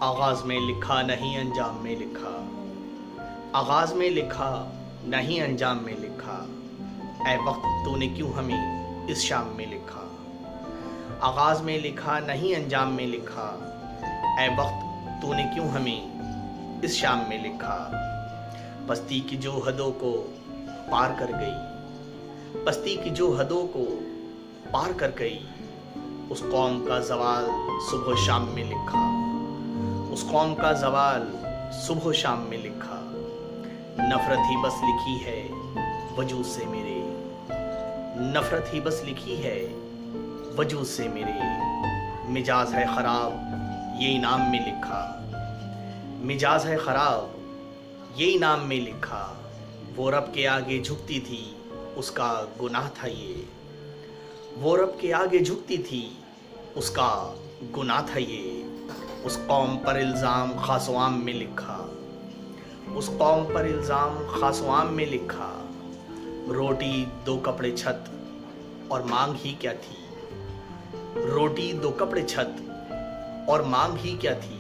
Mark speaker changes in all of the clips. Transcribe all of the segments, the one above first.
Speaker 1: آغاز میں لکھا نہیں انجام میں لکھا، آغاز میں لکھا نہیں انجام میں لکھا، اے وقت تو نے کیوں ہمیں اس شام میں لکھا۔ آغاز میں لکھا نہیں انجام میں لکھا، اے وقت تو نے کیوں ہمیں اس شام میں لکھا۔ پستی کی جو حدوں کو پار کر گئی، پستی کی جو حدوں کو پار کر گئی، اس قوم کا زوال صبح و شام میں لکھا، اس قوم کا زوال صبح و شام میں لکھا۔ نفرت ہی بس لکھی ہے وجود سے میرے، نفرت ہی بس لکھی ہے وجود سے میرے۔ مجاز ہے خراب یہ انعام میں لکھا، مجاز ہے خراب یہ انعام میں لکھا۔ وہ رب کے آگے جھکتی تھی اس کا گناہ تھا یہ، وہ رب کے آگے جھکتی تھی اس کا گناہ تھا یہ۔ اس قوم پر الزام خاص و عام میں لکھا، اس قوم پر الزام خاص و عام میں لکھا۔ روٹی دو کپڑے چھت اور مانگ ہی کیا تھی، روٹی دو کپڑے چھت اور مانگ ہی کیا تھی۔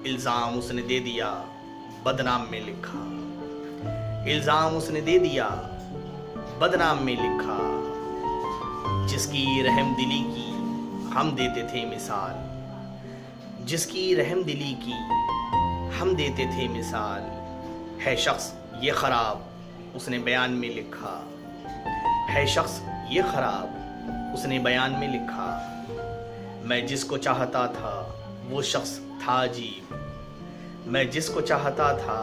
Speaker 1: الزام اس نے دے دیا بدنام میں لکھا، الزام اس نے دے دیا بدنام میں لکھا۔ جس کی رحم دلی کی ہم دیتے تھے مثال، جس کی رحم دلی کی ہم دیتے تھے مثال۔ ہے شخص یہ خراب اس نے بیان میں لکھا، ہے شخص یہ خراب اس نے بیان میں لکھا۔ میں جس کو چاہتا تھا وہ شخص تھا عجیب، میں جس کو چاہتا تھا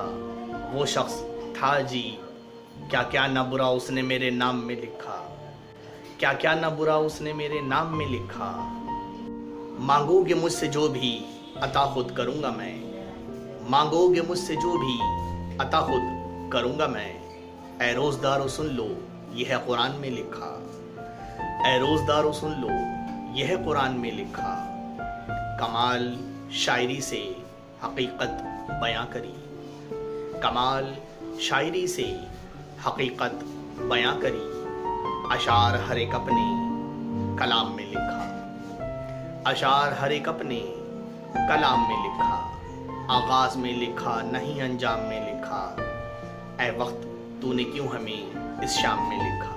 Speaker 1: وہ شخص تھا عجیب۔ کیا کیا نہ برا اس نے میرے نام میں لکھا، کیا کیا نہ برا اس نے میرے نام میں لکھا۔ مانگو گے مجھ سے جو بھی عطا خود کروں گا میں، مانگو گے مجھ سے جو بھی عطا خود کروں گا میں۔ اے روزدارو سن لو یہ ہے قرآن میں لکھا، اے روزدارو سن لو یہ ہے قرآن میں لکھا۔ کمال شاعری سے حقیقت بیاں کری، کمال شاعری سے حقیقت بیاں کری۔ اشعار ہر ایک اپنے کلام میں لکھا، اشعار ہر ایک اپنے کلام میں لکھا۔ آغاز میں لکھا نہیں انجام میں لکھا، اے وقت تو نے کیوں ہمیں اس شام میں لکھا۔